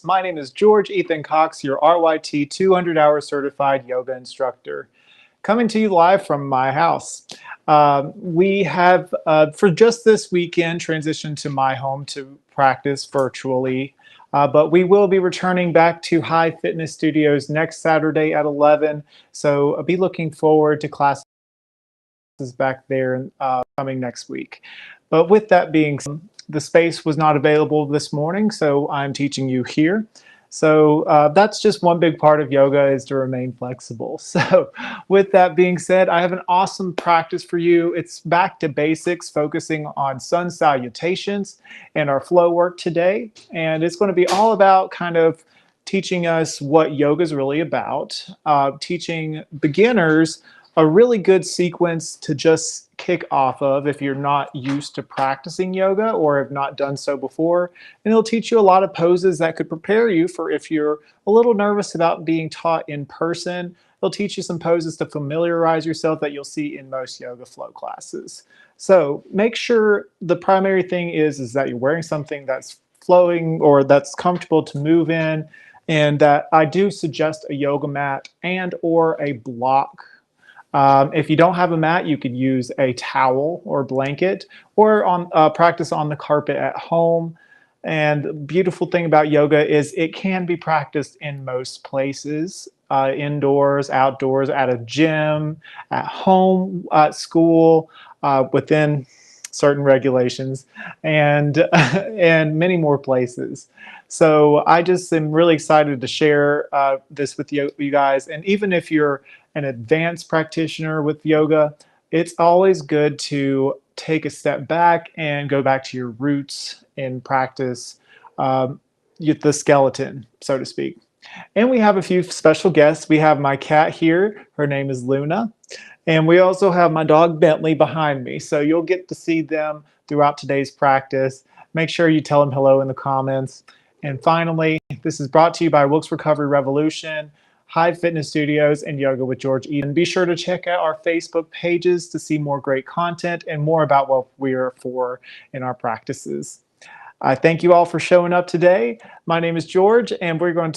My name is George Ethan Cox, your RYT 200-hour certified yoga instructor, coming to you live from my house. We have, for just this weekend, transitioned to my home to practice virtually, but we will be returning back to Hive Fitness Studios next Saturday at 11, so I'll be looking forward to classes back there coming next week. But with that being said, the space was not available this morning, so I'm teaching you here. So that's just one big part of yoga, is to remain flexible. So with that being said, I have an awesome practice for you. It's back to basics, focusing on sun salutations and our flow work today. And it's going to be all about kind of teaching us what yoga is really about, teaching beginners a really good sequence to just kick off of if you're not used to practicing yoga or have not done so before. And it'll teach you a lot of poses that could prepare you for if you're a little nervous about being taught in person. It'll teach you some poses to familiarize yourself that you'll see in most yoga flow classes. So make sure the primary thing is that you're wearing something that's flowing or that's comfortable to move in, and that I do suggest a yoga mat and or a block. If you don't have a mat, you could use a towel or blanket, or practice on the carpet at home. And the beautiful thing about yoga is it can be practiced in most places, indoors, outdoors, at a gym, at home, at school, within certain regulations, and and many more places. So I just am really excited to share this with you guys. And even if you're an advanced practitioner with yoga, it's always good to take a step back and go back to your roots and practice the skeleton, so to speak. And we have a few special guests. We have my cat here. Her name is Luna. And we also have my dog Bentley behind me. So you'll get to see them throughout today's practice. Make sure you tell them hello in the comments. And finally, this is brought to you by Wilkes Recovery Revolution, Hive Fitness Studios, and Yoga with George Eden. Be sure to check out our Facebook pages to see more great content and more about what we are for in our practices. I thank you all for showing up today. My name is George, and we're going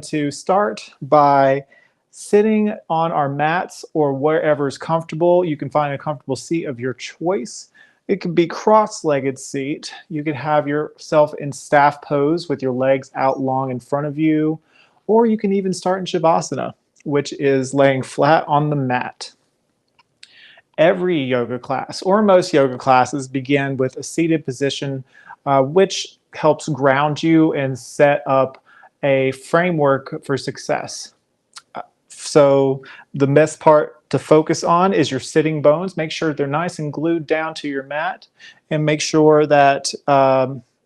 to start by sitting on our mats or wherever is comfortable. You can find a comfortable seat of your choice. It could be cross-legged seat. You could have yourself in staff pose with your legs out long in front of you, or you can even start in Shavasana, which is laying flat on the mat. Every yoga class, or most yoga classes, begin with a seated position, which helps ground you and set up a framework for success. So the best part to focus on is your sitting bones. Make sure they're nice and glued down to your mat, and make sure that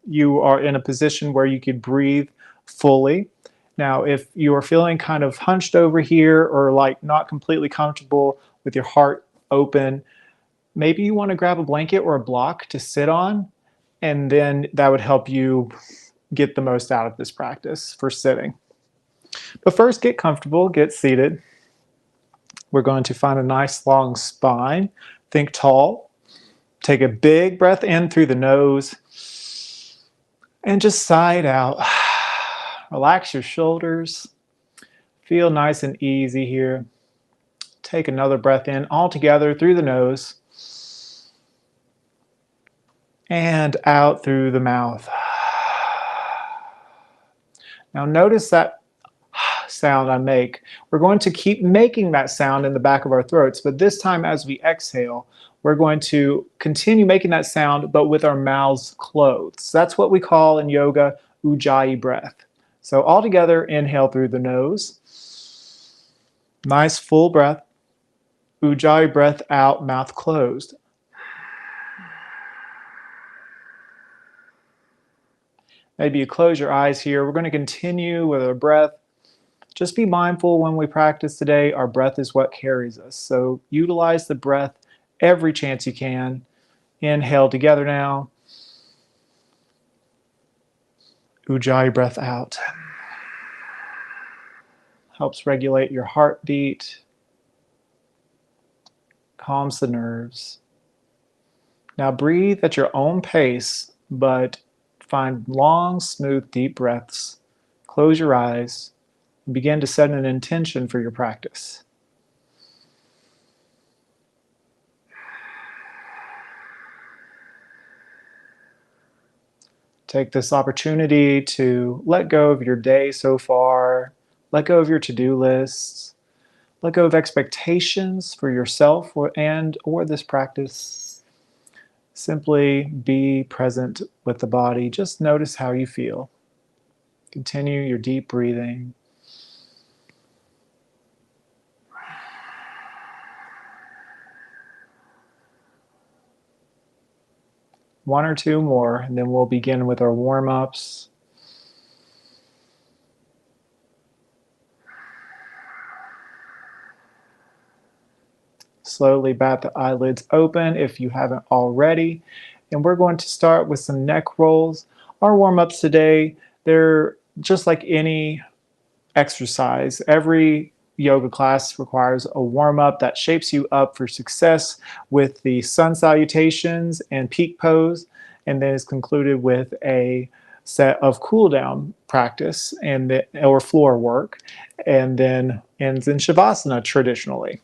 you are in a position where you could breathe fully. Now, if you are feeling kind of hunched over here or like not completely comfortable with your heart open, maybe you want to grab a blanket or a block to sit on, and then that would help you get the most out of this practice for sitting. But first, get comfortable, get seated. We're going to find a nice long spine. Think tall. Take a big breath in through the nose and just sigh it out. Relax your shoulders. Feel nice and easy here. Take another breath in all together through the nose and out through the mouth. Now notice that sound I make. We're going to keep making that sound in the back of our throats, but this time as we exhale, we're going to continue making that sound, but with our mouths closed. That's what we call in yoga Ujjayi breath. So all together, inhale through the nose. Nice full breath. Ujjayi breath out, mouth closed. Maybe you close your eyes here. We're going to continue with our breath. Just be mindful when we practice today, our breath is what carries us. So utilize the breath every chance you can. Inhale together now. Ujjayi breath out. Helps regulate your heartbeat. Calms the nerves. Now breathe at your own pace, but find long, smooth, deep breaths. Close your eyes and begin to set an intention for your practice. Take this opportunity to let go of your day so far, let go of your to-do lists, let go of expectations for yourself or this practice. Simply be present with the body. Just notice how you feel. Continue your deep breathing. One or two more, and then we'll begin with our warm-ups. Slowly bat the eyelids open if you haven't already. And we're going to start with some neck rolls. Our warm-ups today, they're just like any exercise. Every yoga class requires a warm-up that shapes you up for success with the sun salutations and peak pose, and then is concluded with a set of cool down practice or floor work, and then ends in shavasana traditionally.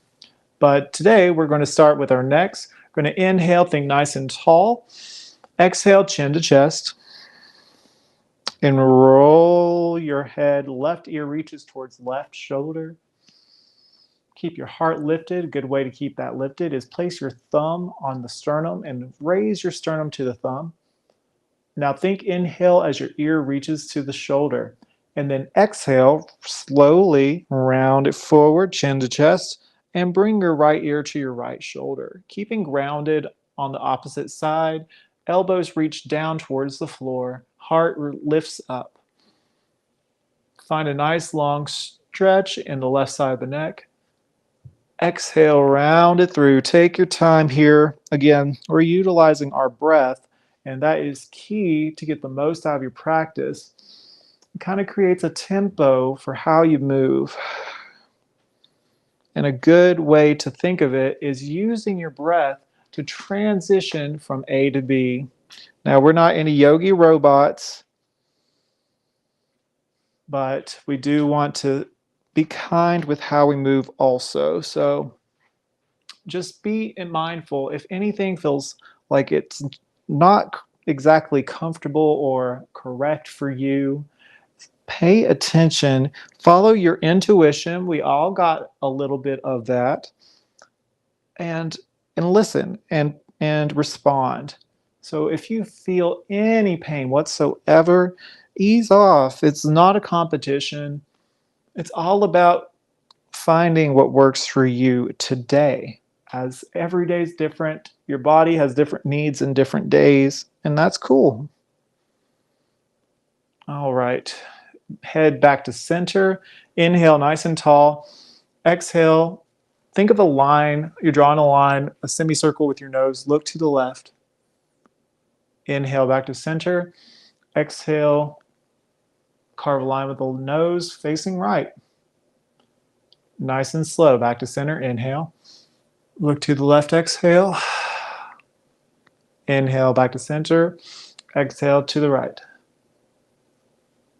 But today we're going to start with our necks. We're going to inhale, think nice and tall. Exhale, chin to chest. And roll your head. Left ear reaches towards left shoulder. Keep your heart lifted. A good way to keep that lifted is place your thumb on the sternum and raise your sternum to the thumb. Now think inhale as your ear reaches to the shoulder. And then exhale, slowly round it forward, chin to chest, and bring your right ear to your right shoulder. Keeping grounded on the opposite side, elbows reach down towards the floor, heart lifts up. Find a nice long stretch in the left side of the neck. Exhale, round it through. Take your time here. Again, we're utilizing our breath, and that is key to get the most out of your practice. It kind of creates a tempo for how you move. And a good way to think of it is using your breath to transition from A to B. Now, we're not any yogi robots, but we do want to be kind with how we move also. So just be mindful. If anything feels like it's not exactly comfortable or correct for you, pay attention, follow your intuition. We all got a little bit of that. And listen and respond. So if you feel any pain whatsoever, ease off. It's not a competition. It's all about finding what works for you today. As every day is different, your body has different needs in different days, and that's cool. All right. Head back to center. Inhale nice and tall. Exhale. Think of a line. You're drawing a line, a semicircle with your nose. Look to the left. Inhale back to center. Exhale. Carve a line with the nose facing right. Nice and slow. Back to center. Inhale. Look to the left. Exhale. Inhale back to center. Exhale to the right.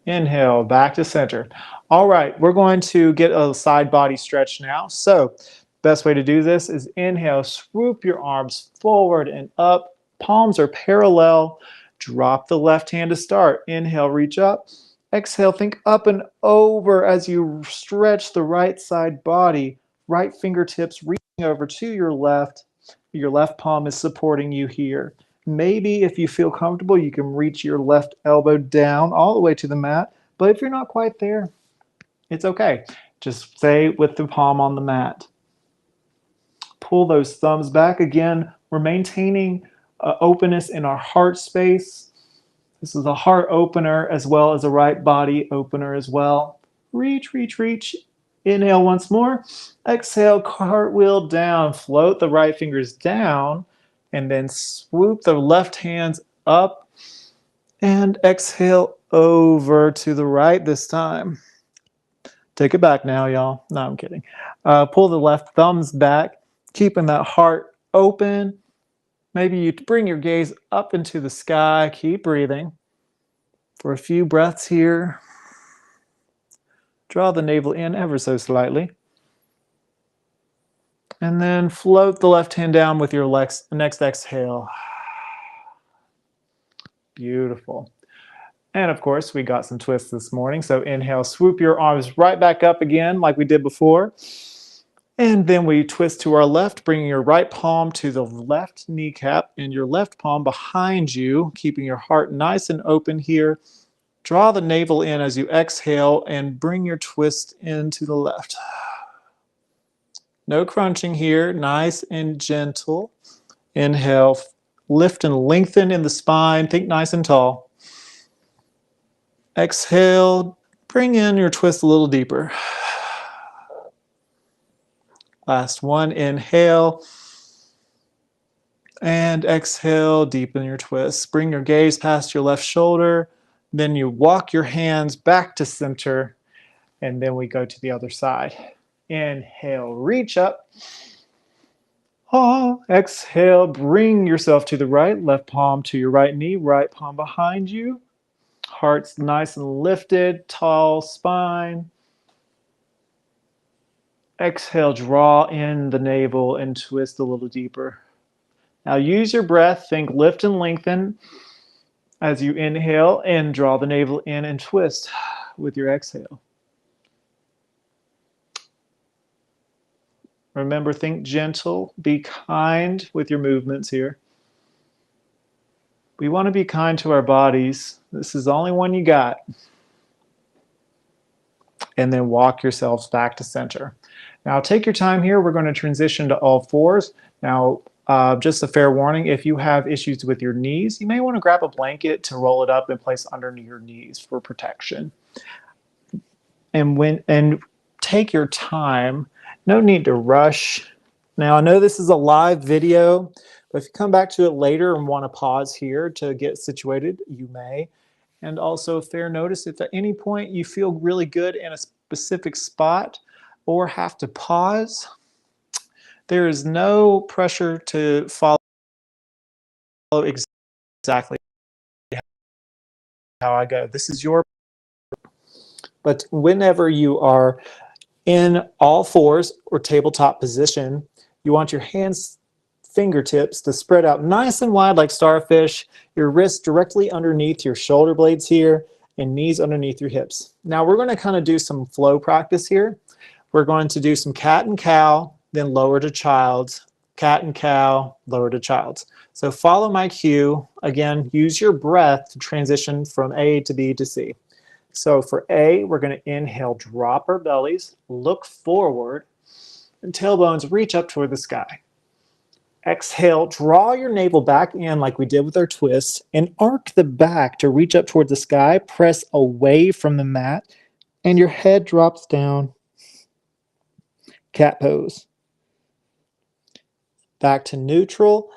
Inhale, back to center. All right, we're going to get a side body stretch now. So, best way to do this is inhale, swoop your arms forward and up. Palms are parallel. Drop the left hand to start. Inhale, reach up. Exhale, think up and over as you stretch the right side body. Right fingertips reaching over to your left. Your left palm is supporting you here. Maybe if you feel comfortable, you can reach your left elbow down all the way to the mat. But if you're not quite there, it's okay. Just stay with the palm on the mat. Pull those thumbs back. Again, we're maintaining openness in our heart space. This is a heart opener as well as a right body opener as well. Reach, reach, reach. Inhale once more. Exhale, cartwheel down. Float the right fingers down. And then swoop the left hands up and exhale over to the right this time. Take it back now, y'all. No, I'm kidding. Pull the left thumbs back, keeping that heart open. Maybe you bring your gaze up into the sky. Keep breathing. For a few breaths here. Draw the navel in ever so slightly. And then float the left hand down with your next exhale. Beautiful. And of course, we got some twists this morning. So inhale, swoop your arms right back up again like we did before. And then we twist to our left, bringing your right palm to the left kneecap and your left palm behind you, keeping your heart nice and open here. Draw the navel in as you exhale and bring your twist into the left. No crunching here, nice and gentle. Inhale, lift and lengthen in the spine, think nice and tall. Exhale, bring in your twist a little deeper. Last one, inhale. And exhale, deepen your twist. Bring your gaze past your left shoulder. Then you walk your hands back to center. And then we go to the other side. Inhale, reach up. Oh, exhale, bring yourself to the right. Left palm to your right knee, right palm behind you. Heart's nice and lifted, tall spine. Exhale, draw in the navel and twist a little deeper. Now use your breath, think lift and lengthen as you inhale and draw the navel in and twist with your exhale. Remember, think gentle, be kind with your movements here. We want to be kind to our bodies. This is the only one you got. And then walk yourselves back to center. Now take your time here. We're going to transition to all fours. Now, just a fair warning, if you have issues with your knees, you may want to grab a blanket to roll it up and place under your knees for protection. And take your time. No need to rush. Now, I know this is a live video, but if you come back to it later and want to pause here to get situated, you may. And also, fair notice, if at any point you feel really good in a specific spot or have to pause, there is no pressure to follow exactly how I go. This is your, but whenever you are in all fours or tabletop position, you want your hands, fingertips to spread out nice and wide like starfish, your wrists directly underneath your shoulder blades here, and knees underneath your hips. Now we're going to kind of do some flow practice here. We're going to do some cat and cow, then lower to child's, cat and cow, lower to child's. So follow my cue. Again, use your breath to transition from A to B to C. So for A, we're going to inhale, drop our bellies, look forward, and tailbones reach up toward the sky. Exhale, draw your navel back in like we did with our twist, and arc the back to reach up toward the sky, press away from the mat, and your head drops down. Cat pose. Back to neutral.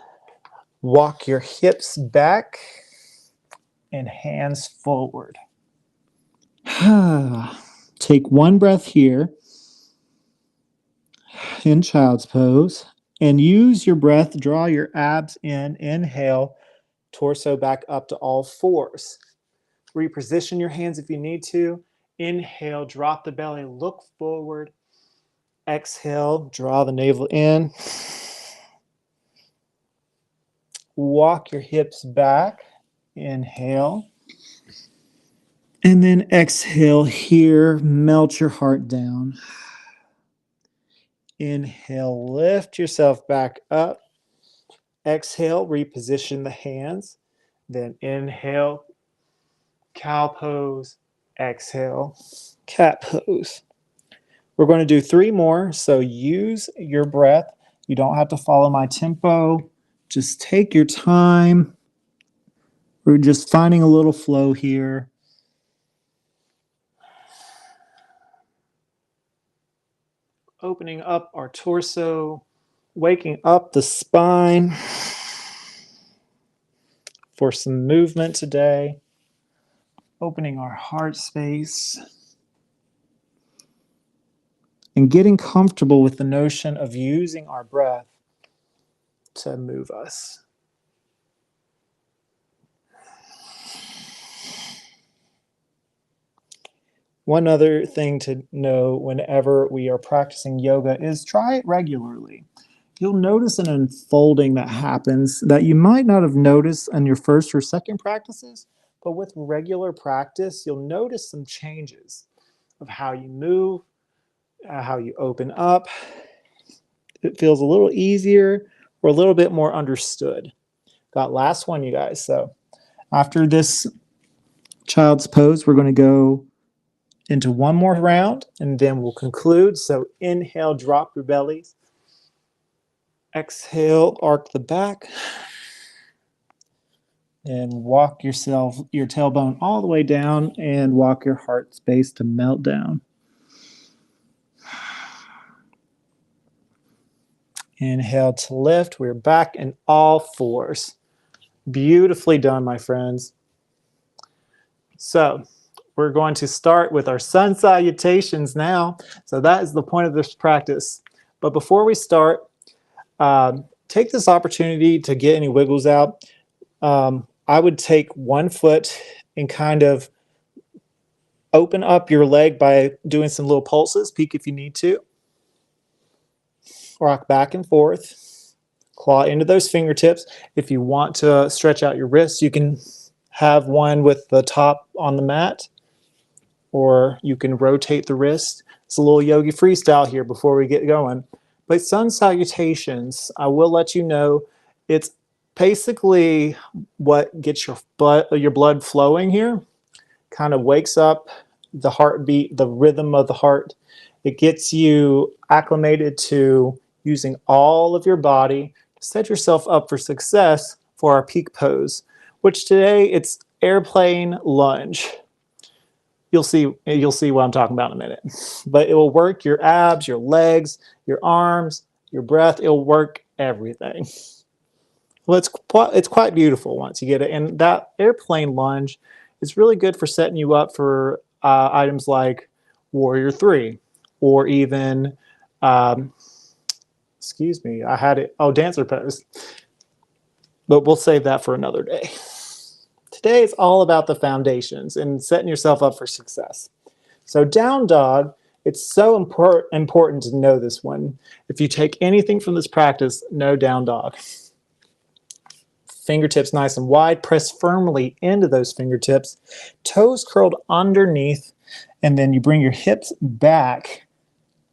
Walk your hips back and hands forward. Take one breath here in child's pose and use your breath. Draw your abs in. Inhale, torso back up to all fours. Reposition your hands if you need to. Inhale, drop the belly, look forward. Exhale, draw the navel in. Walk your hips back. Inhale. And then exhale here, melt your heart down. Inhale, lift yourself back up. Exhale, reposition the hands. Then inhale, cow pose. Exhale, cat pose. We're going to do 3 more, so use your breath. You don't have to follow my tempo. Just take your time. We're just finding a little flow here. Opening up our torso, waking up the spine for some movement today. Opening our heart space and getting comfortable with the notion of using our breath to move us. One other thing to know whenever we are practicing yoga is try it regularly. You'll notice an unfolding that happens that you might not have noticed on your first or second practices, but with regular practice, you'll notice some changes of how you move, how you open up. It feels a little easier or a little bit more understood. Got last one, you guys. So after this child's pose, we're going to go into one more round and then we'll conclude. So inhale, drop your bellies. Exhale, arc the back. And walk your tailbone all the way down and walk your heart space to melt down. Inhale to lift. We're back in all fours. Beautifully done, my friends. So we're going to start with our sun salutations now. So that is the point of this practice. But before we start, take this opportunity to get any wiggles out. I would take one foot and kind of open up your leg by doing some little pulses. Peek if you need to. Rock back and forth. Claw into those fingertips. If you want to stretch out your wrists, you can have one with the top on the mat, or you can rotate the wrist. It's a little yogi freestyle here before we get going. But sun salutations, I will let you know, it's basically what gets your blood flowing here. Kind of wakes up the heartbeat, the rhythm of the heart. It gets you acclimated to using all of your body to set yourself up for success for our peak pose, which today it's airplane lunge. You'll see what I'm talking about in a minute. But it will work your abs, your legs, your arms, your breath. It'll work everything. Well, it's quite beautiful once you get it. And that airplane lunge is really good for setting you up for items like Warrior 3 or even, excuse me, I had it, dancer pose. But we'll save that for another day. Today is all about the foundations and setting yourself up for success. So down dog, it's so important to know this one. If you take anything from this practice, know down dog. Fingertips nice and wide, press firmly into those fingertips, toes curled underneath, and then you bring your hips back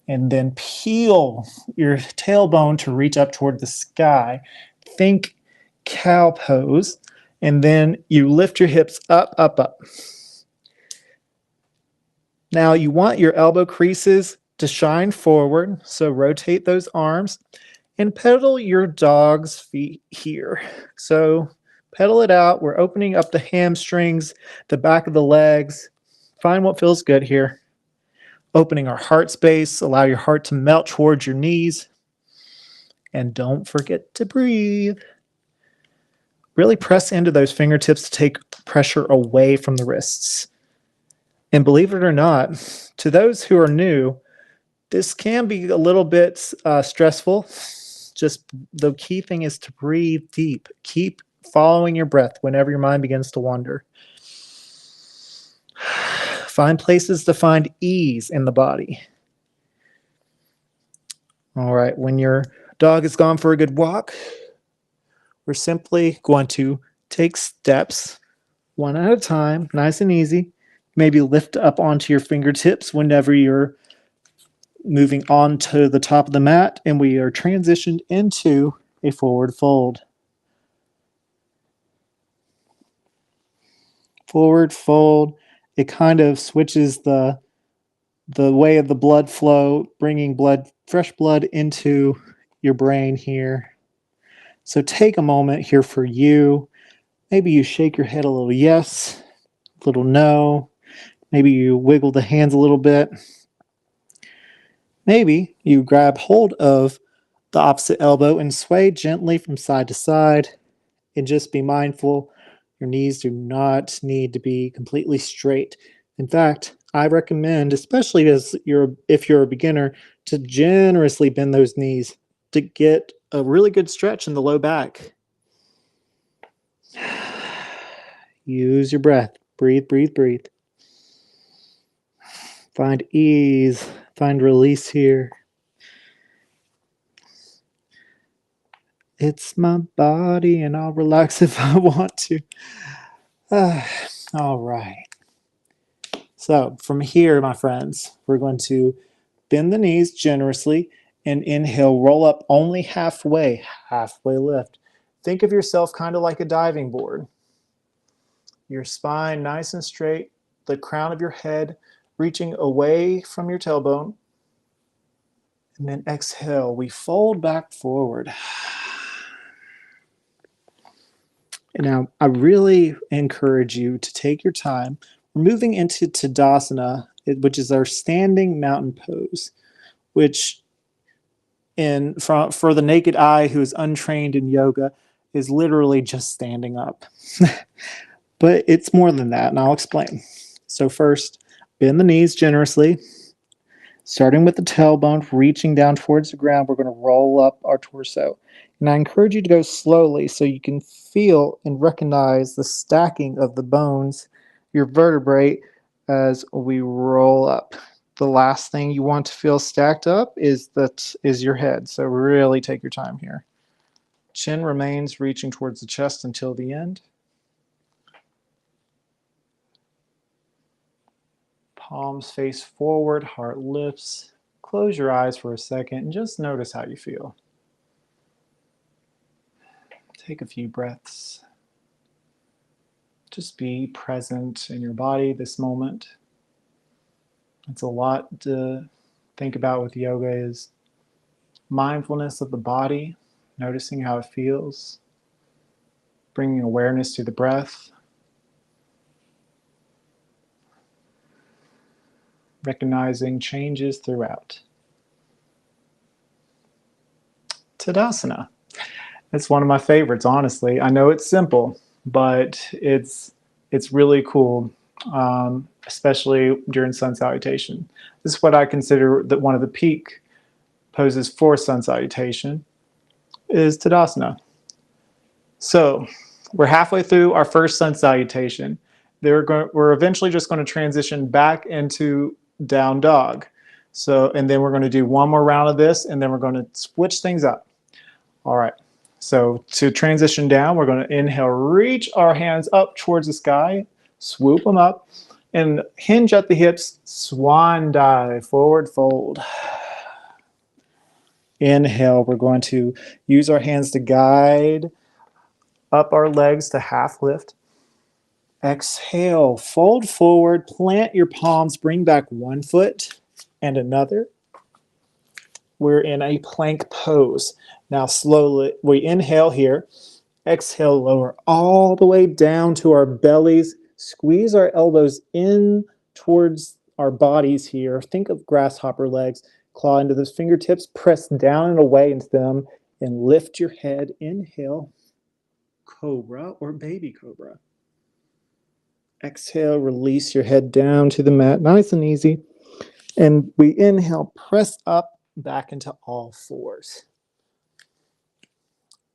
and then peel your tailbone to reach up toward the sky. Think cow pose, and then you lift your hips up, up, up. Now you want your elbow creases to shine forward, so rotate those arms and pedal your dog's feet here. So pedal it out. We're opening up the hamstrings, the back of the legs. Find what feels good here. Opening our heart space. Allow your heart to melt towards your knees. And don't forget to breathe. Really press into those fingertips to take pressure away from the wrists. And believe it or not, to those who are new, this can be a little bit stressful. Just the key thing is to breathe deep. Keep following your breath whenever your mind begins to wander. Find places to find ease in the body. All right, when your dog has gone for a good walk, we're simply going to take steps one at a time, nice and easy. Maybe lift up onto your fingertips whenever you're moving on to the top of the mat, and we are transitioned into a forward fold. Forward fold, it kind of switches the way of the blood flow, bringing fresh blood into your brain here. So take a moment here for you. Maybe you shake your head a little yes, a little no. Maybe you wiggle the hands a little bit. Maybe you grab hold of the opposite elbow and sway gently from side to side, and just be mindful your knees do not need to be completely straight. In fact, I recommend, especially if you're a beginner, to generously bend those knees to get a really good stretch in the low back. Use your breath. Breathe, breathe, breathe. Find ease, find release here. It's my body, and I'll relax if I want to. All right. So from here, my friends, we're going to bend the knees generously and inhale, roll up only halfway, halfway lift. Think of yourself kind of like a diving board. Your spine nice and straight, the crown of your head reaching away from your tailbone. And then exhale, we fold back forward. And now I really encourage you to take your time. We're moving into Tadasana, which is our standing mountain pose, which for the naked eye who is untrained in yoga is literally just standing up. But it's more than that, and I'll explain. So first, bend the knees generously. Starting with the tailbone, reaching down towards the ground, we're going to roll up our torso. And I encourage you to go slowly so you can feel and recognize the stacking of the bones, your vertebrae, as we roll up. The last thing you want to feel stacked up is your head. So really take your time here. Chin remains reaching towards the chest until the end. Palms face forward, heart lifts. Close your eyes for a second and just notice how you feel. Take a few breaths. Just be present in your body this moment. It's a lot to think about with yoga is mindfulness of the body, noticing how it feels, bringing awareness to the breath, recognizing changes throughout. Tadasana. It's one of my favorites, honestly. I know it's simple, but it's really cool, especially during sun salutation. This is what I consider one of the peak poses for sun salutation is Tadasana. So we're halfway through our first sun salutation. We're eventually just going to transition back into down dog. And then we're going to do one more round of this, and then we're going to switch things up. All right. So to transition down, we're going to inhale, reach our hands up towards the sky, swoop them up, and hinge at the hips, swan dive, forward fold. Inhale, we're going to use our hands to guide up our legs to half lift. Exhale, fold forward, plant your palms, bring back one foot and another. We're in a plank pose. Now slowly, we inhale here. Exhale, lower all the way down to our bellies. Squeeze our elbows in towards our bodies here. Think of grasshopper legs. Claw into those fingertips, press down and away into them, and lift your head. Inhale, cobra or baby cobra. Exhale, release your head down to the mat, nice and easy. And we inhale, press up, back into all fours.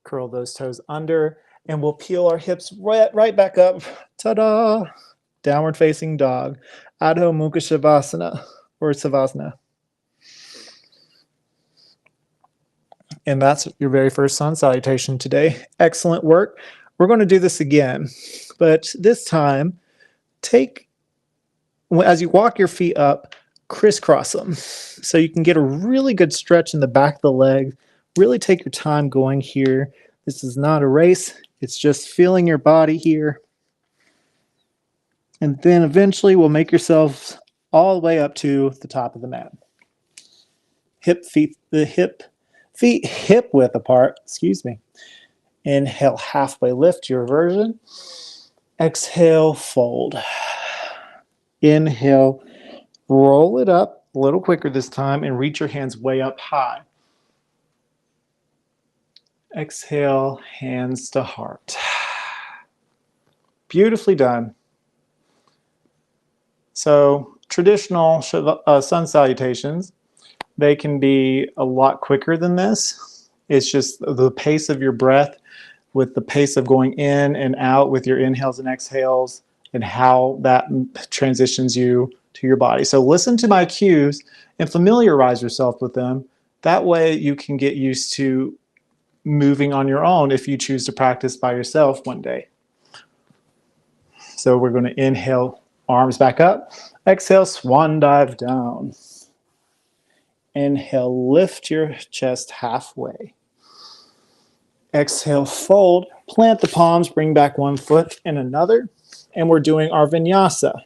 Curl those toes under, and we'll peel our hips right back up. Ta-da! Downward facing dog. Adho Mukha Shavasana, or Savasana. And that's your very first sun salutation today. Excellent work. We're going to do this again, but this time, as you walk your feet up, crisscross them so you can get a really good stretch in the back of the leg. Really take your time going here. This is not a race. It's just feeling your body here. And then eventually we'll make yourselves all the way up to the top of the mat. Feet hip width apart, excuse me. Inhale, halfway lift, your version. Exhale, fold. Inhale, roll it up a little quicker this time and reach your hands way up high. Exhale, hands to heart. Beautifully done. So traditional sun salutations, they can be a lot quicker than this. It's just the pace of your breath with the pace of going in and out with your inhales and exhales and how that transitions you to your body. So listen to my cues and familiarize yourself with them. That way you can get used to moving on your own if you choose to practice by yourself one day. So we're going to inhale, arms back up. Exhale, swan dive down. Inhale, lift your chest halfway. Exhale, fold, plant the palms, bring back one foot and another. And we're doing our vinyasa.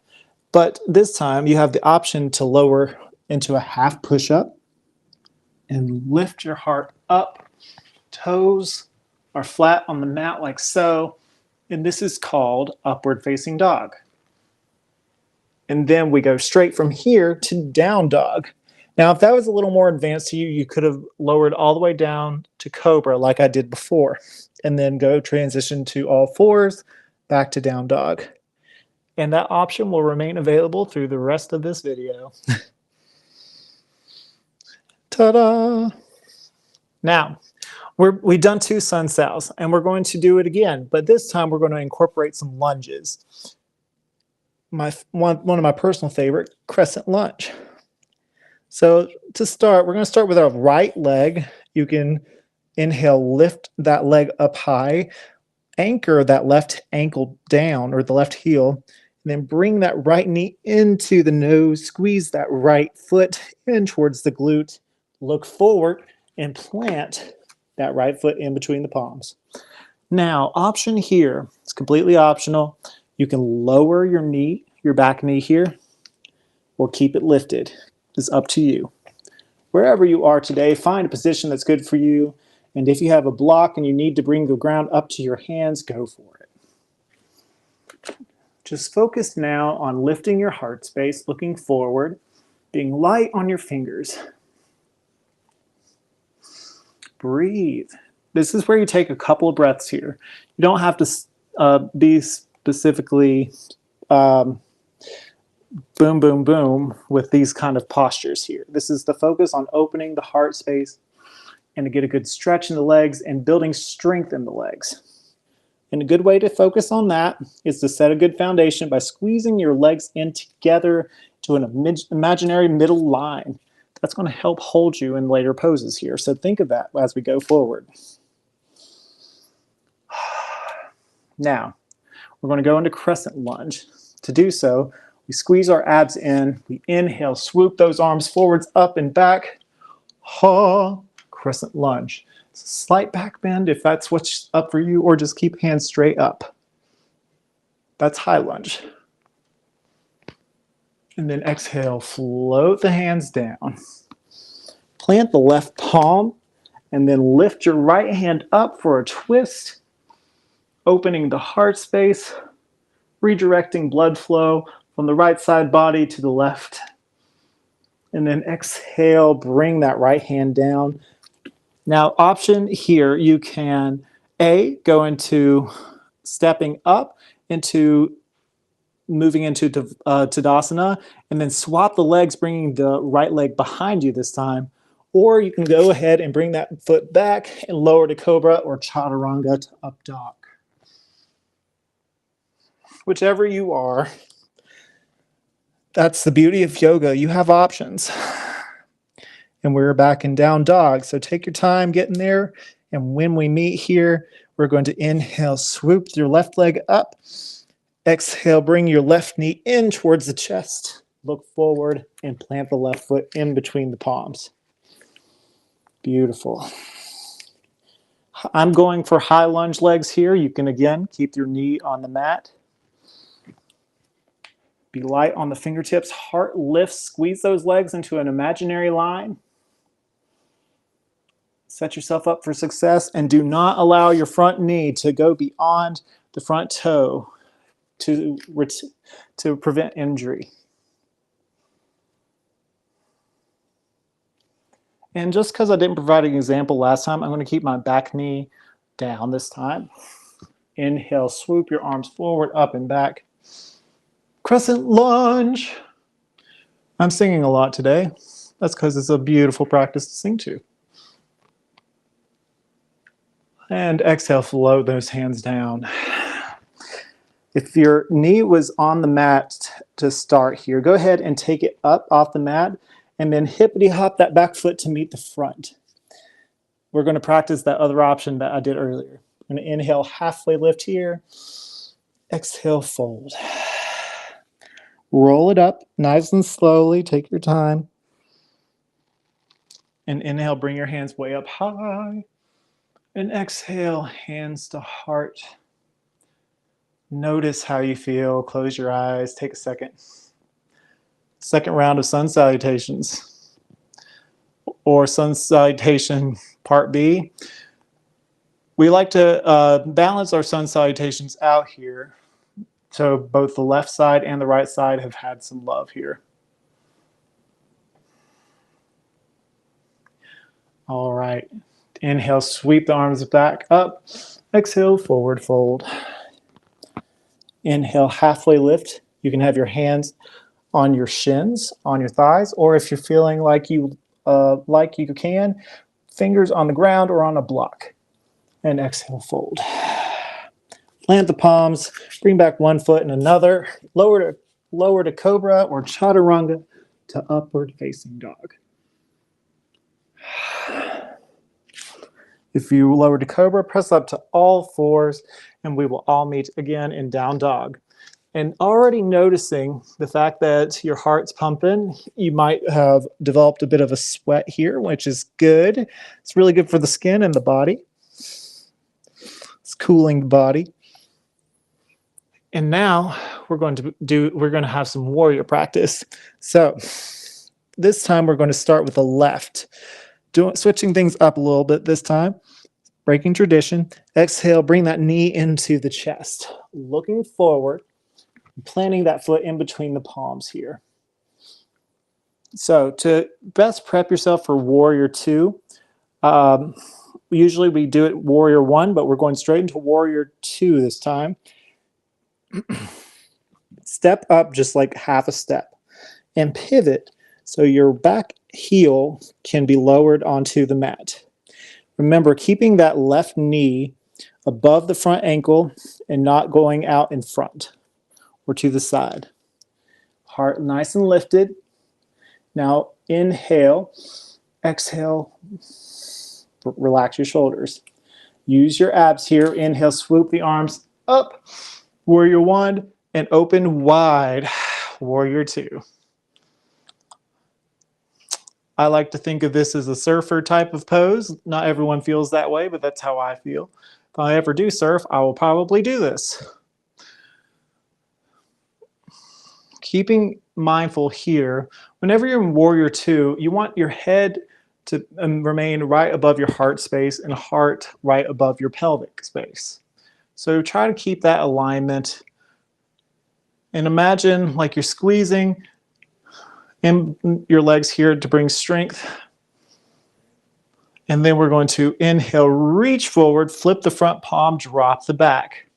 But this time you have the option to lower into a half push-up and lift your heart up. Toes are flat on the mat like so. And this is called upward facing dog. And then we go straight from here to down dog. Now, if that was a little more advanced to you, you could have lowered all the way down to cobra like I did before, and then go transition to all fours, back to down dog. And that option will remain available through the rest of this video. Ta-da! Now, we've done 2 sun sals, and we're going to do it again, but this time we're going to incorporate some lunges. One of my personal favorite, crescent lunge. So to start, we're going to start with our right leg. You can inhale, lift that leg up high, anchor that left ankle down or the left heel, and then bring that right knee into the nose, squeeze that right foot in towards the glute, look forward and plant that right foot in between the palms. Now, option here, it's completely optional. You can lower your knee, your back knee here, or keep it lifted. It's up to you. Wherever you are today, find a position that's good for you. And if you have a block and you need to bring the ground up to your hands, go for it. Just focus now on lifting your heart space, looking forward, being light on your fingers. Breathe. This is where you take a couple of breaths here. You don't have to be specifically boom, boom, boom with these kind of postures here. This is the focus on opening the heart space and to get a good stretch in the legs and building strength in the legs. And a good way to focus on that is to set a good foundation by squeezing your legs in together to an imaginary middle line. That's going to help hold you in later poses here. So think of that as we go forward. Now, we're going to go into crescent lunge. To do so, we squeeze our abs in, we inhale, swoop those arms forwards, up and back. Ha, crescent lunge. It's a slight back bend if that's what's up for you, or just keep hands straight up. That's high lunge. And then exhale, float the hands down. Plant the left palm, and then lift your right hand up for a twist, opening the heart space, redirecting blood flow from the right side body to the left. And then exhale, bring that right hand down. Now, option here, you can go into stepping up into moving into Tadasana, and then swap the legs, bringing the right leg behind you this time. Or you can go ahead and bring that foot back and lower to Cobra or Chaturanga to up dog. Whichever you are, that's the beauty of yoga. You have options. And we're back in down dog. So take your time getting there. And when we meet here, we're going to inhale, swoop your left leg up. Exhale, bring your left knee in towards the chest. Look forward and plant the left foot in between the palms. Beautiful. I'm going for high lunge legs here. You can, again, keep your knee on the mat. Be light on the fingertips. Heart lifts. Squeeze those legs into an imaginary line. Set yourself up for success, and do not allow your front knee to go beyond the front toe to prevent injury. And just because I didn't provide an example last time, I'm going to keep my back knee down this time. Inhale, swoop your arms forward, up and back. Crescent lunge. I'm singing a lot today. That's because it's a beautiful practice to sing to. And exhale, float those hands down. If your knee was on the mat to start here, go ahead and take it up off the mat and then hippity hop that back foot to meet the front. We're going to practice that other option that I did earlier. I'm going to inhale, halfway lift here. Exhale, fold. Roll it up nice and slowly. Take your time. And inhale, bring your hands way up high. And exhale, hands to heart. Notice how you feel. Close your eyes. Take a second. Second round of sun salutations, or sun salutation part B. We like to balance our sun salutations out here, so both the left side and the right side have had some love here. All right. Inhale, sweep the arms back up. Exhale, forward fold. Inhale, halfway lift. You can have your hands on your shins, on your thighs, or if you're feeling like you can, fingers on the ground or on a block. And exhale, fold. Plant the palms, bring back one foot and another, lower to cobra or chaturanga to upward facing dog. If you lower to cobra, press up to all fours, and we will all meet again in down dog. And already noticing the fact that your heart's pumping, you might have developed a bit of a sweat here, which is good. It's really good for the skin and the body. It's cooling the body. And now we're going to have some warrior practice. So this time we're going to start with the left. Switching things up a little bit this time. Breaking tradition. Exhale, bring that knee into the chest. Looking forward. Planting that foot in between the palms here. So to best prep yourself for warrior 2, usually we do it warrior 1, but we're going straight into warrior 2 this time. Step up just like half a step and pivot so your back heel can be lowered onto the mat. Remember, keeping that left knee above the front ankle and not going out in front or to the side. Heart nice and lifted. Now inhale, exhale, relax your shoulders. Use your abs here. Inhale, swoop the arms up, warrior 1, and open wide, warrior 2. I like to think of this as a surfer type of pose. Not everyone feels that way, but that's how I feel. If I ever do surf, I will probably do this. Keeping mindful here, whenever you're in warrior 2, you want your head to remain right above your heart space and heart right above your pelvic space. So try to keep that alignment. And imagine like you're squeezing in your legs here to bring strength. And then we're going to inhale, reach forward, flip the front palm, drop the back.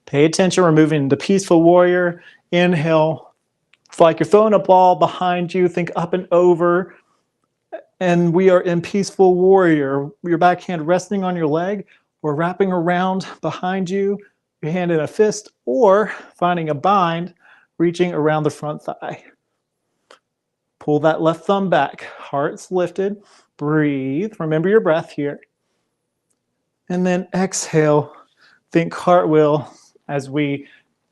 Pay attention, we're moving into peaceful warrior. Inhale. It's like you're throwing a ball behind you, think up and over, and we are in peaceful warrior. Your back hand resting on your leg or wrapping around behind you, your hand in a fist, or finding a bind, reaching around the front thigh. Pull that left thumb back, heart's lifted, breathe, remember your breath here. And then exhale, think cartwheel as we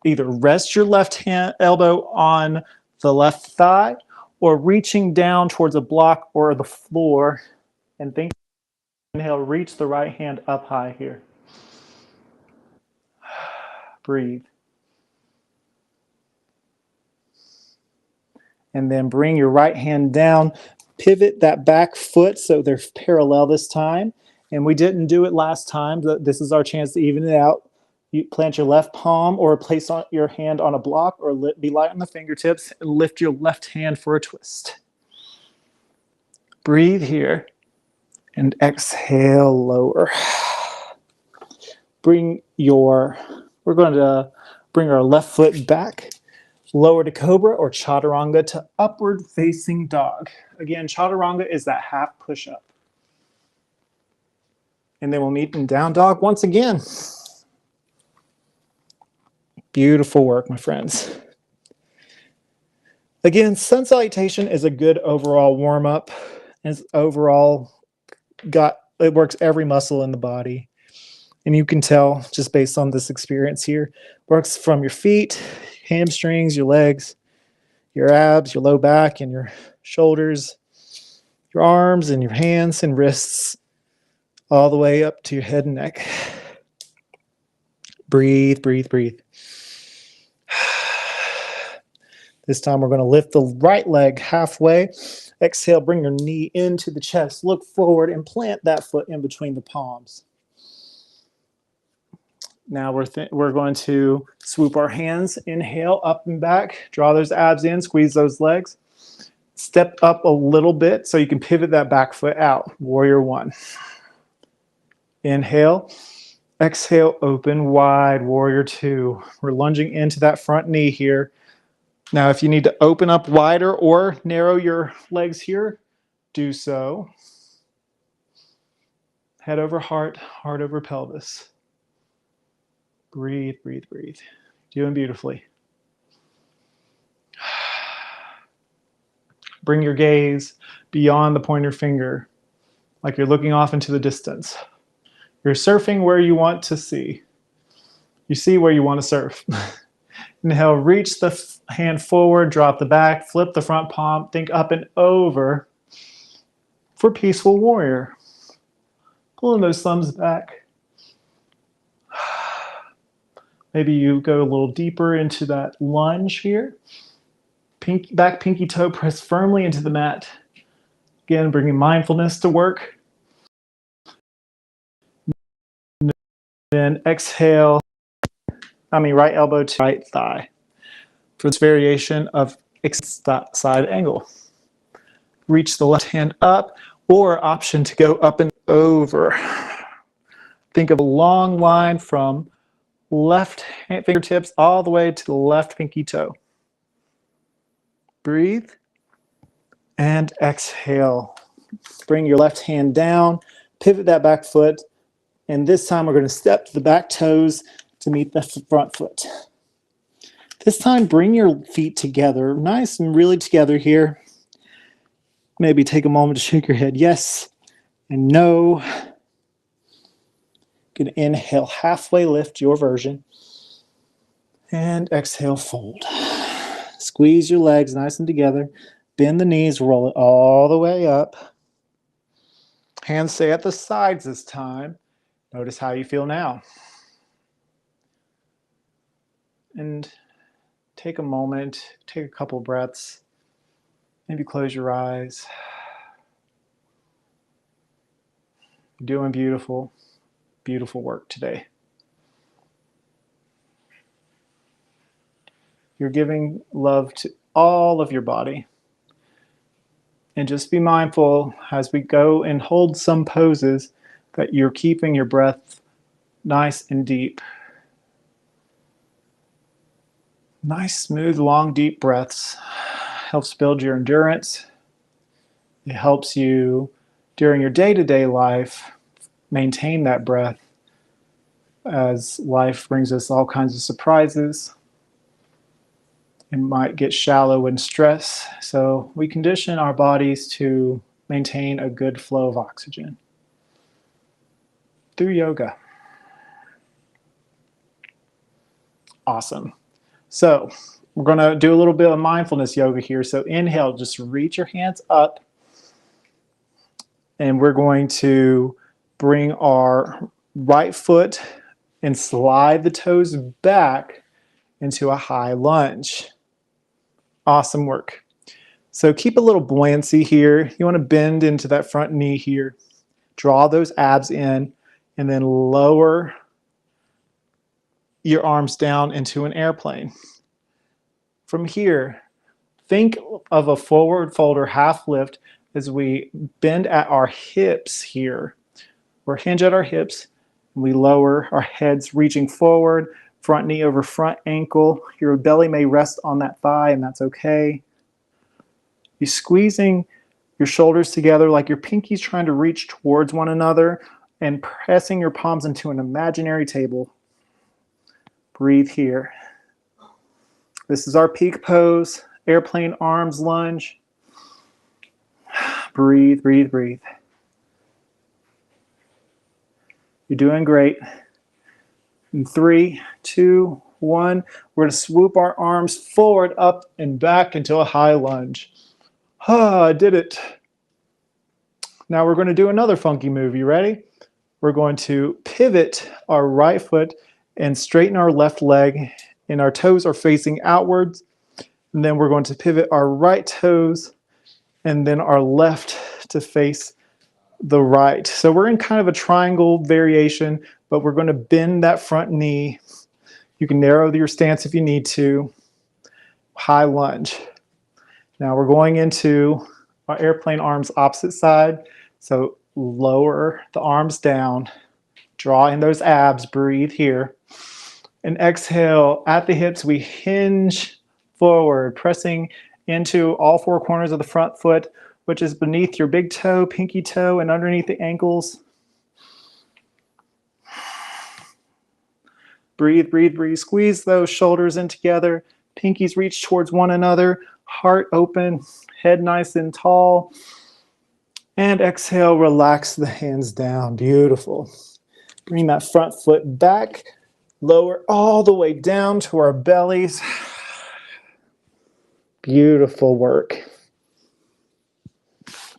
either rest your left hand elbow on the left thigh or reaching down towards a block or the floor, and think, inhale, reach the right hand up high here. Breathe. And then bring your right hand down, pivot that back foot so they're parallel this time. And we didn't do it last time. This is our chance to even it out. You plant your left palm or place your hand on a block, or be light on the fingertips and lift your left hand for a twist. Breathe here and exhale, lower. We're going to bring our left foot back, lower to cobra or chaturanga to upward facing dog. Again, chaturanga is that half push-up. And then we'll meet in down dog once again. Beautiful work, my friends. Again, sun salutation is a good overall warm-up. It's overall it works every muscle in the body. And you can tell just based on this experience here, works from your feet, hamstrings, your legs, your abs, your low back, and your shoulders, your arms and your hands and wrists, all the way up to your head and neck. Breathe, breathe, breathe. This time we're going to lift the right leg halfway. Exhale, bring your knee into the chest. Look forward and plant that foot in between the palms. Now we're going to swoop our hands. Inhale, up and back. Draw those abs in, squeeze those legs. Step up a little bit so you can pivot that back foot out. Warrior one. Inhale. Exhale, open wide. Warrior two. We're lunging into that front knee here. Now, if you need to open up wider or narrow your legs here, do so. Head over heart, heart over pelvis. Breathe, breathe, breathe. Doing beautifully. Bring your gaze beyond the pointer finger, like you're looking off into the distance. You're surfing where you want to see. You see where you want to surf. Inhale, reach the hand forward, drop the back, flip the front palm, think up and over for peaceful warrior. Pulling those thumbs back. Maybe you go a little deeper into that lunge here. Back pinky toe press firmly into the mat. Again, bringing mindfulness to work. Then exhale, right elbow to right thigh for this variation of side angle. Reach the left hand up, or option to go up and over. Think of a long line from left fingertips all the way to the left pinky toe. Breathe and exhale. Bring your left hand down, pivot that back foot, and this time we're going to step to the back toes to meet the front foot. This time, bring your feet together, nice and really together here. Maybe take a moment to shake your head yes and no. You can inhale, halfway lift your version, and exhale, fold. Squeeze your legs nice and together. Bend the knees, roll it all the way up. Hands stay at the sides this time. Notice how you feel now. And take a moment, take a couple breaths. Maybe close your eyes. You're doing beautiful, beautiful work today. You're giving love to all of your body. And just be mindful as we go and hold some poses that you're keeping your breath nice and deep. Nice, smooth, long, deep breaths helps build your endurance. It helps you during your day-to-day life maintain that breath as life brings us all kinds of surprises. It might get shallow in stress, so we condition our bodies to maintain a good flow of oxygen through yoga. Awesome. So we're going to do a little bit of mindfulness yoga here. So inhale, just reach your hands up, and we're going to bring our right foot and slide the toes back into a high lunge. Awesome work. So keep a little buoyancy here. You want to bend into that front knee here. Draw those abs in, and then lower your arms down into an airplane. From here, think of a forward fold or half lift as we bend at our hips here. We're hinge at our hips, and we lower our heads reaching forward, front knee over front ankle. Your belly may rest on that thigh, and that's okay. You're squeezing your shoulders together like your pinkies trying to reach towards one another and pressing your palms into an imaginary table. Breathe here. This is our peak pose, airplane arms lunge. Breathe, breathe, breathe. You're doing great. In 3, 2, 1, we're going to swoop our arms forward, up, and back into a high lunge. Ah, I did it. Now we're going to do another funky move. You ready? We're going to pivot our right foot and straighten our left leg, and our toes are facing outwards. And then we're going to pivot our right toes and then our left to face the right. So we're in kind of a triangle variation, but we're going to bend that front knee. You can narrow your stance if you need to. High lunge. Now we're going into our airplane arms opposite side. So lower the arms down, draw in those abs, breathe here. And exhale, at the hips, we hinge forward, pressing into all 4 corners of the front foot, which is beneath your big toe, pinky toe, and underneath the ankles. Breathe, breathe, breathe. Squeeze those shoulders in together. Pinkies reach towards one another. Heart open, head nice and tall. And exhale, relax the hands down. Beautiful. Bring that front foot back. Lower all the way down to our bellies. Beautiful work.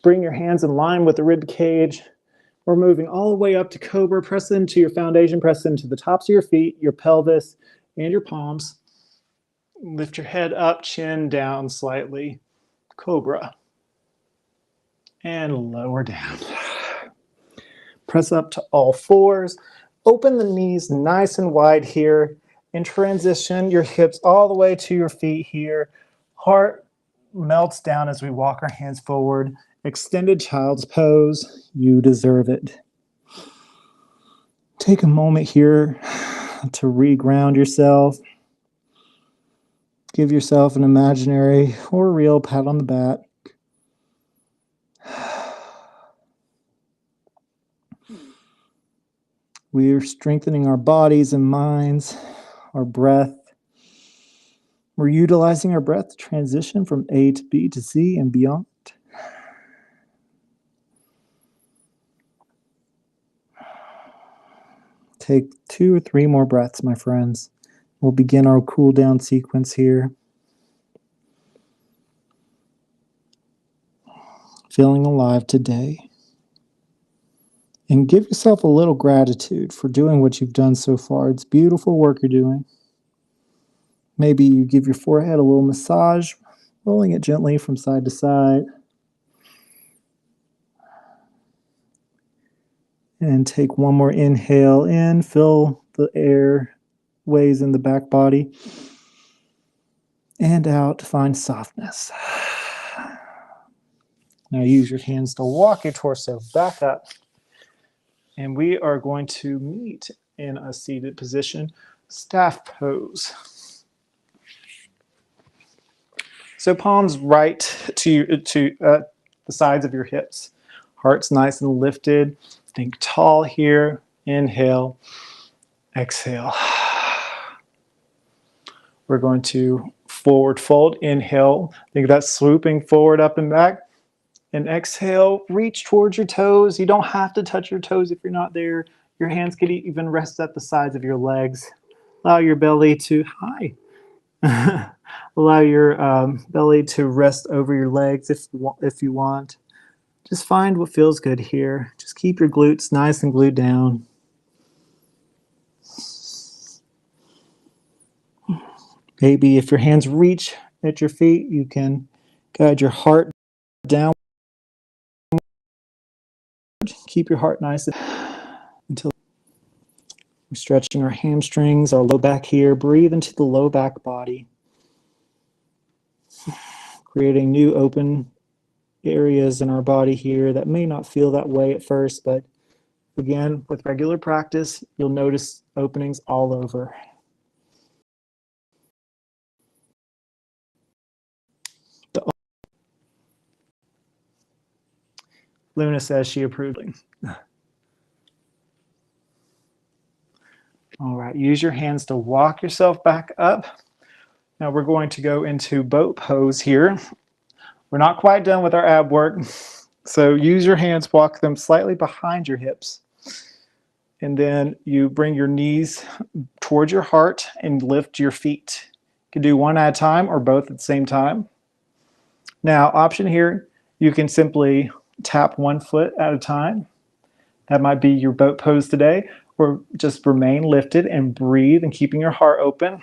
Bring your hands in line with the rib cage. We're moving all the way up to cobra. Press into your foundation. Press into the tops of your feet, your pelvis, and your palms. Lift your head up, chin down slightly. Cobra. And lower down. Press up to all fours. Open the knees nice and wide here. And transition your hips all the way to your feet here. Heart melts down as we walk our hands forward. Extended child's pose. You deserve it. Take a moment here to reground yourself. Give yourself an imaginary or real pat on the back. We are strengthening our bodies and minds, our breath. We're utilizing our breath to transition from A to B to C and beyond. Take 2 or 3 more breaths, my friends. We'll begin our cool down sequence here. Feeling alive today. And give yourself a little gratitude for doing what you've done so far. It's beautiful work you're doing. Maybe you give your forehead a little massage, rolling it gently from side to side. And take one more inhale in, fill the airways in the back body. And out, find softness. Now use your hands to walk your torso back up. And we are going to meet in a seated position, staff pose. So palms right to the sides of your hips. Heart's nice and lifted. Think tall here. Inhale. Exhale. We're going to forward fold. Inhale. Think of that swooping forward, up and back. And exhale, reach towards your toes. You don't have to touch your toes if you're not there. Your hands could even rest at the sides of your legs. Allow your belly to, allow your belly to rest over your legs if you want. Just find what feels good here. Just keep your glutes nice and glued down. Maybe if your hands reach at your feet, you can guide your heart down. Keep your heart nice until we're stretching our hamstrings, our low back here. Breathe into the low back body, creating new open areas in our body here that may not feel that way at first, but again, with regular practice, you'll notice openings all over. Luna says she approved. All right, use your hands to walk yourself back up. Now we're going to go into boat pose here. We're not quite done with our ab work. So use your hands, walk them slightly behind your hips. And then you bring your knees towards your heart and lift your feet. You can do one at a time or both at the same time. Now, option here, you can simply tap one foot at a time. That might be your boat pose today, or just remain lifted and breathe and keeping your heart open.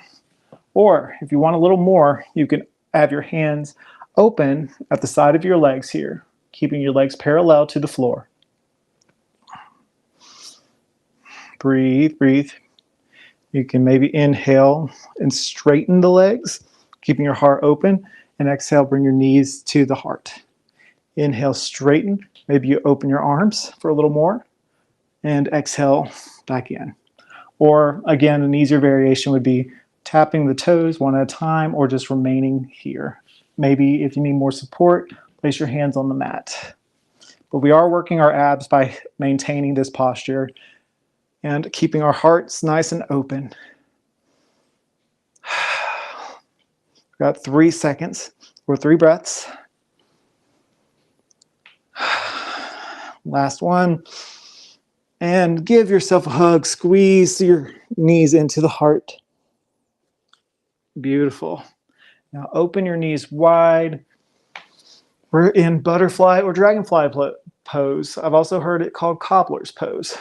Or if you want a little more, you can have your hands open at the side of your legs here, keeping your legs parallel to the floor. Breathe, breathe. You can maybe inhale and straighten the legs, keeping your heart open, and exhale, bring your knees to the heart. Inhale, straighten. Maybe you open your arms for a little more, and exhale back in. Or again, an easier variation would be tapping the toes one at a time or just remaining here. Maybe if you need more support, place your hands on the mat. But we are working our abs by maintaining this posture and keeping our hearts nice and open. We've got 3 seconds or 3 breaths. Last one. And give yourself a hug. Squeeze your knees into the heart. Beautiful. Now open your knees wide. We're in butterfly or dragonfly pose. I've also heard it called cobbler's pose.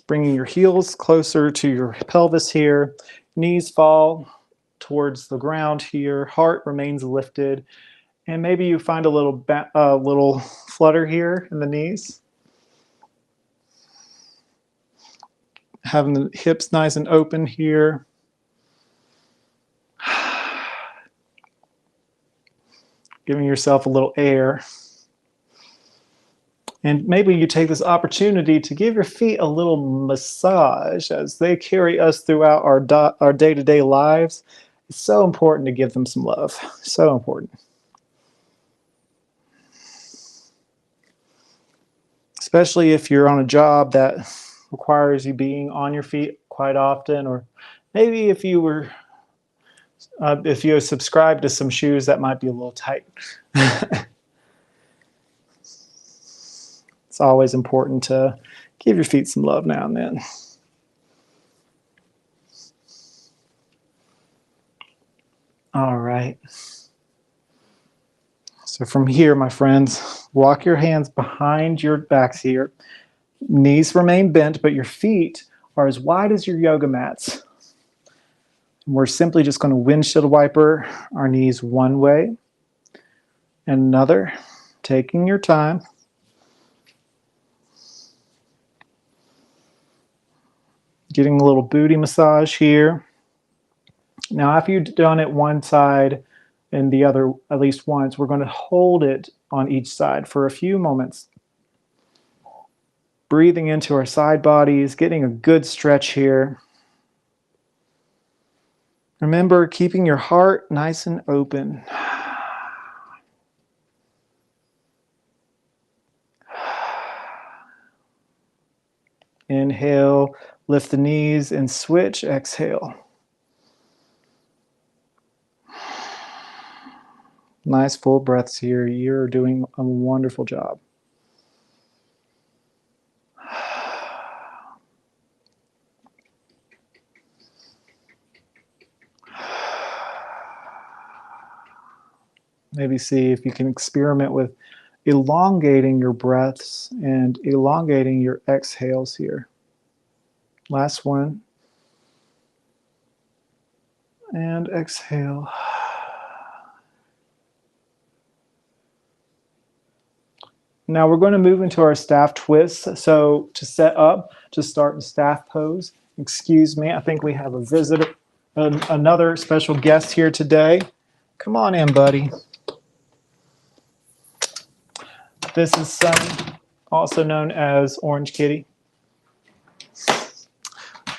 Bringing your heels closer to your pelvis here. Knees fall towards the ground here. Heart remains lifted. And maybe you find a little flutter here in the knees. Having the hips nice and open here. Giving yourself a little air. And maybe you take this opportunity to give your feet a little massage as they carry us throughout our day-to-day lives. It's so important to give them some love. So important. Especially if you're on a job that requires you being on your feet quite often, or maybe if you subscribe to some shoes that might be a little tight. It's always important to give your feet some love now and then. All right. So from here, my friends, walk your hands behind your backs here. Knees remain bent, but your feet are as wide as your yoga mats. And we're simply just going to windshield wiper our knees one way and another, taking your time. Getting a little booty massage here. Now, after you've done it one side and the other at least once, we're going to hold it on each side for a few moments. Breathing into our side bodies, getting a good stretch here. Remember, keeping your heart nice and open. Inhale, lift the knees and switch, exhale. Nice full breaths here. You're doing a wonderful job. Maybe see if you can experiment with elongating your breaths and elongating your exhales here. Last one. And exhale. Now we're going to move into our staff twist. So to set up, to start the staff pose, excuse me, I think we have a visitor, another special guest here today. Come on in, buddy. This is Sunny, also known as Orange Kitty.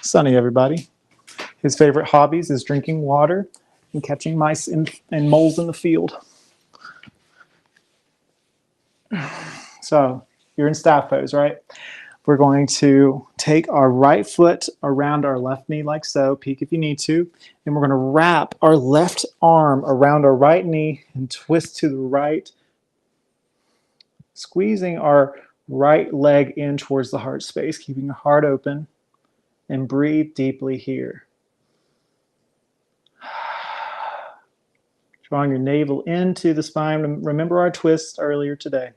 Sunny, everybody. His favorite hobbies is drinking water and catching mice and moles in the field. So you're in staff pose, right? We're going to take our right foot around our left knee like so, peek if you need to, and we're going to wrap our left arm around our right knee and twist to the right, squeezing our right leg in towards the heart space, keeping your heart open, and breathe deeply here. Drawing your navel into the spine. Remember our twist earlier today.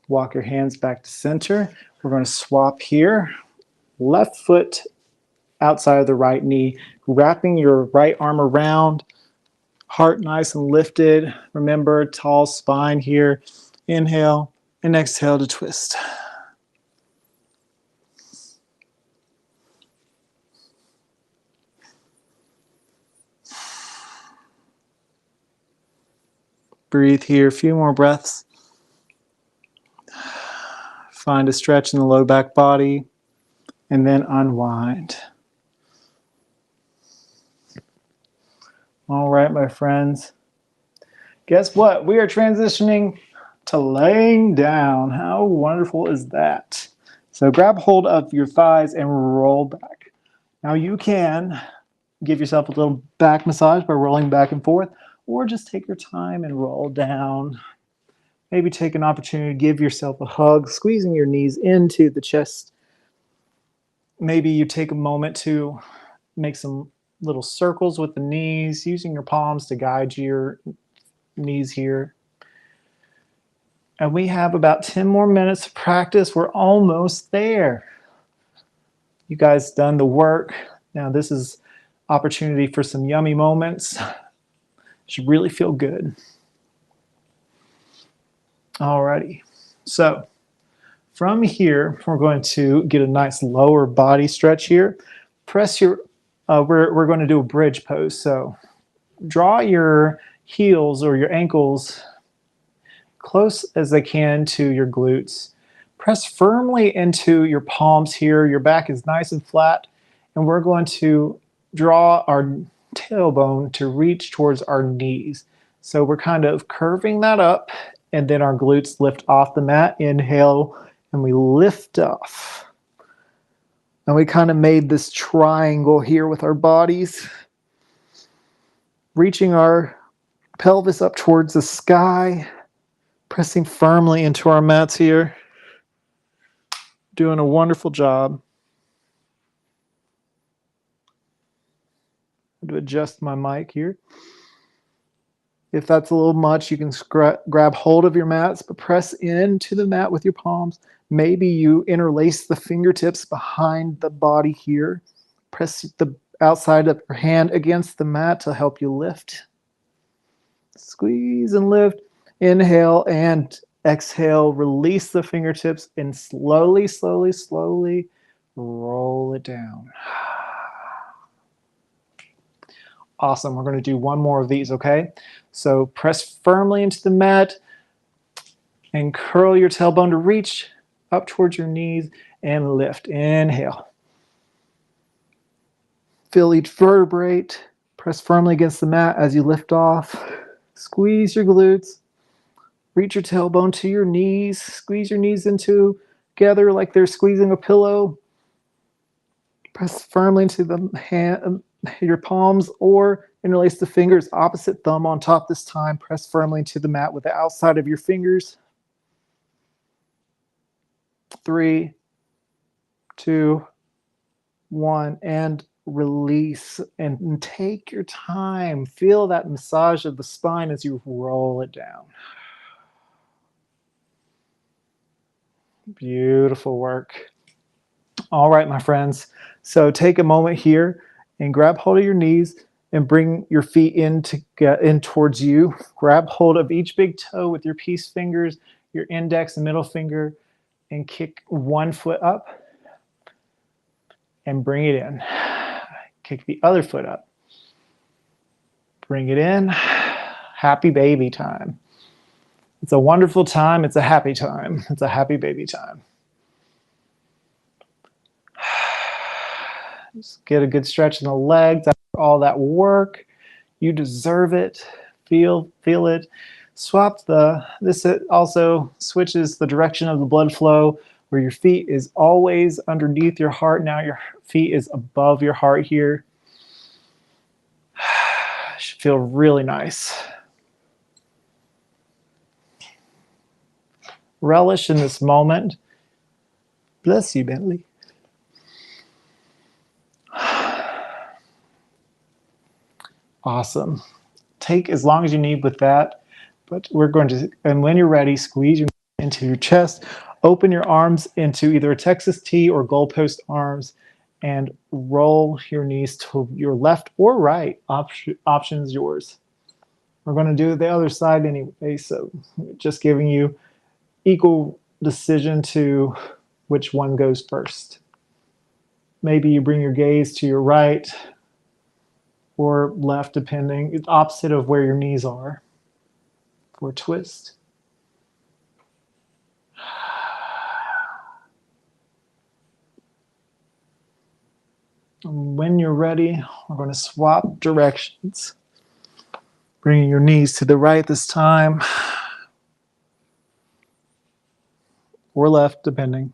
Walk your hands back to center. We're going to swap here. Left foot outside of the right knee, wrapping your right arm around, heart nice and lifted. Remember, tall spine here. Inhale and exhale to twist. Breathe here, a few more breaths. Find a stretch in the low back body, and then unwind. All right, my friends. Guess what? We are transitioning to laying down. How wonderful is that? So grab hold of your thighs and roll back. Now you can give yourself a little back massage by rolling back and forth, or just take your time and roll down. Maybe take an opportunity to give yourself a hug, squeezing your knees into the chest. Maybe you take a moment to make some little circles with the knees, using your palms to guide your knees here. And we have about 10 more minutes of practice. We're almost there. You guys done the work. Now this is opportunity for some yummy moments. Should really feel good. Alrighty. So from here, we're going to get a nice lower body stretch here. Press your, we're going to do a bridge pose. So draw your heels or your ankles close as they can to your glutes. Press firmly into your palms here. Your back is nice and flat. And we're going to draw our tailbone to reach towards our knees. So we're kind of curving that up, and then our glutes lift off the mat. Inhale, and we lift off. And we kind of made this triangle here with our bodies, reaching our pelvis up towards the sky, pressing firmly into our mats here. Doing a wonderful job. To adjust my mic here. If that's a little much, you can grab hold of your mats, but press into the mat with your palms. Maybe you interlace the fingertips behind the body here. Press the outside of your hand against the mat to help you lift. Squeeze and lift. Inhale and exhale. Release the fingertips and slowly, slowly, slowly roll it down. Awesome. We're going to do one more of these, okay? So press firmly into the mat and curl your tailbone to reach up towards your knees and lift. Inhale. Feel each vertebrae. Press firmly against the mat as you lift off. Squeeze your glutes. Reach your tailbone to your knees. Squeeze your knees into together like they're squeezing a pillow. Press firmly into the hand, your palms, or interlace the fingers, opposite thumb on top this time. Press firmly into the mat with the outside of your fingers. 3, 2, 1, and release. And take your time. Feel that massage of the spine as you roll it down. Beautiful work. All right, my friends. So take a moment here and grab hold of your knees and bring your feet in towards you. Grab hold of each big toe with your peace fingers, your index and middle finger, and kick one foot up and bring it in. Kick the other foot up. Bring it in. Happy baby time. It's a wonderful time. It's a happy time. It's a happy baby time. Just get a good stretch in the legs after all that work. You deserve it. Feel it. This also switches the direction of the blood flow, where your feet is always underneath your heart. Now your feet is above your heart here. Should feel really nice. Relish in this moment. Bless you, Bentley. Awesome. Take as long as you need with that, but we're going to, and when you're ready, squeeze your into your chest, open your arms into either a Texas T or goalpost arms, and roll your knees to your left or right. Options yours. We're going to do the other side anyway, so just giving you equal decision to which one goes first. Maybe you bring your gaze to your right or left, depending. It's opposite of where your knees are for a twist. And when you're ready, we're going to swap directions. Bringing your knees to the right this time, or left, depending.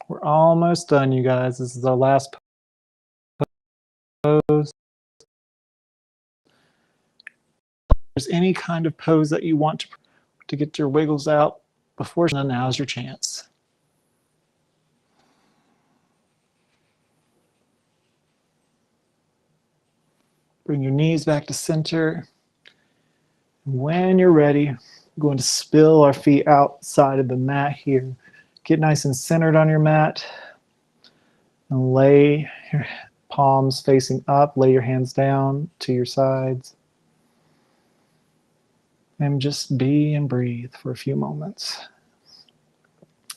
We're almost done, you guys. This is our last pose. If there's any kind of pose that you want to get your wiggles out before, now's your chance. Bring your knees back to center. When you're ready, we're going to spill our feet outside of the mat here. Get nice and centered on your mat. And lay your palms facing up. Lay your hands down to your sides. And just be and breathe for a few moments.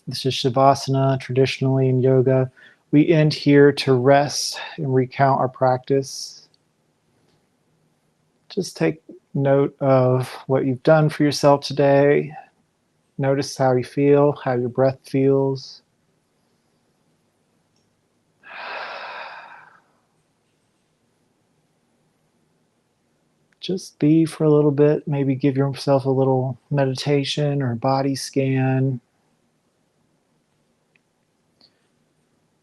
This is Shavasana. Traditionally in yoga, we end here to rest and recount our practice. Just take note of what you've done for yourself today. Notice how you feel, how your breath feels. Just be for a little bit. Maybe give yourself a little meditation or body scan.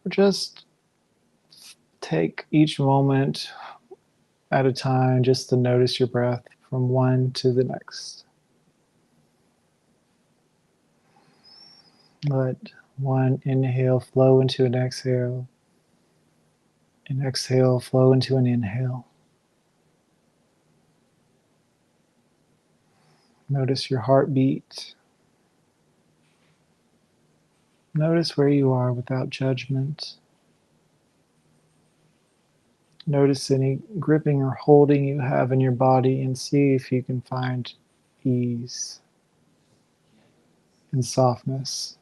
Or just take each moment at a time just to notice your breath from one to the next. Let one inhale flow into an exhale. An exhale flow into an inhale. Notice your heartbeat. Notice where you are without judgment. Notice any gripping or holding you have in your body and see if you can find ease and softness.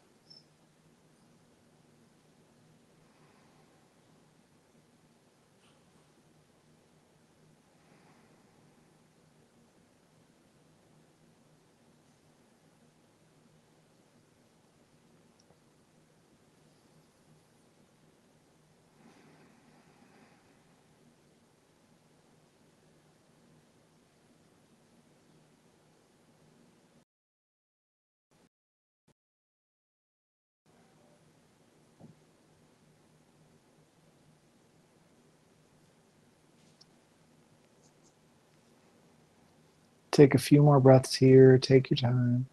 Take a few more breaths here. Take your time.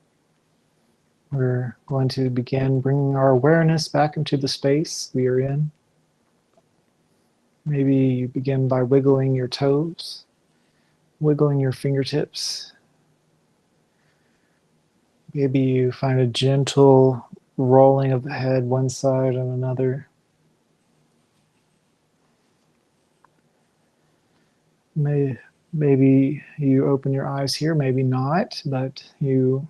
We're going to begin bringing our awareness back into the space we are in. Maybe you begin by wiggling your toes, wiggling your fingertips. Maybe you find a gentle rolling of the head one side and another. Maybe you open your eyes here, maybe not, but you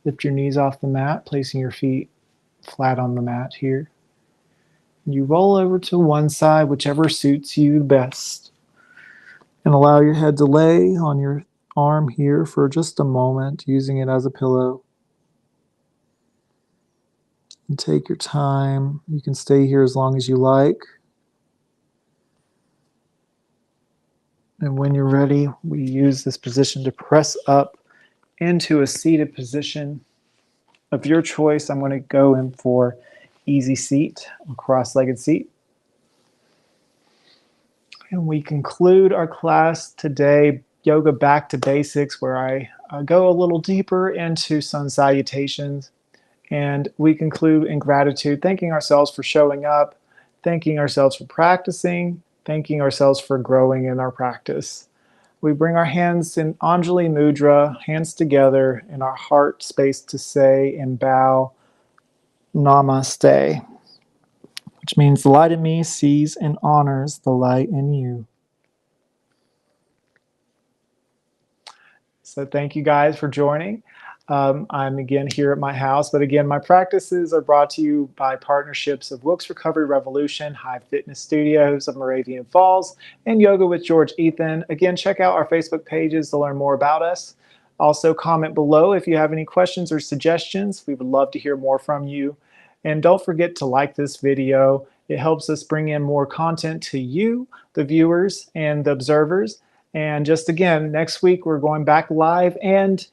lift your knees off the mat, placing your feet flat on the mat here. You roll over to one side, whichever suits you best, and allow your head to lay on your arm here for just a moment, using it as a pillow. And take your time. You can stay here as long as you like. And when you're ready, we use this position to press up into a seated position of your choice. I'm going to go in for easy seat, a cross-legged seat. And we conclude our class today, Yoga Back to Basics, where I go a little deeper into sun salutations. And we conclude in gratitude, thanking ourselves for showing up, thanking ourselves for practicing, thanking ourselves for growing in our practice. We bring our hands in Anjali Mudra, hands together in our heart space to say and bow, Namaste, which means the light in me sees and honors the light in you. So thank you guys for joining. I'm again here at my house, but again, my practices are brought to you by partnerships of Wilkes Recovery Revolution, Hive Fitness Studios of Moravian Falls, and Yoga with George Ethan. Again, check out our Facebook pages to learn more about us. Also, comment below if you have any questions or suggestions. We would love to hear more from you. And don't forget to like this video. It helps us bring in more content to you, the viewers and the observers. And just again, next week we're going back live and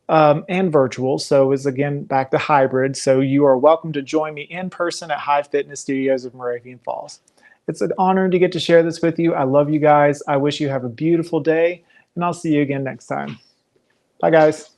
virtual. So it's again back to hybrid. So you are welcome to join me in person at Hive Fitness Studios of Moravian Falls. It's an honor to get to share this with you. I love you guys. I wish you have a beautiful day, and I'll see you again next time. Bye, guys.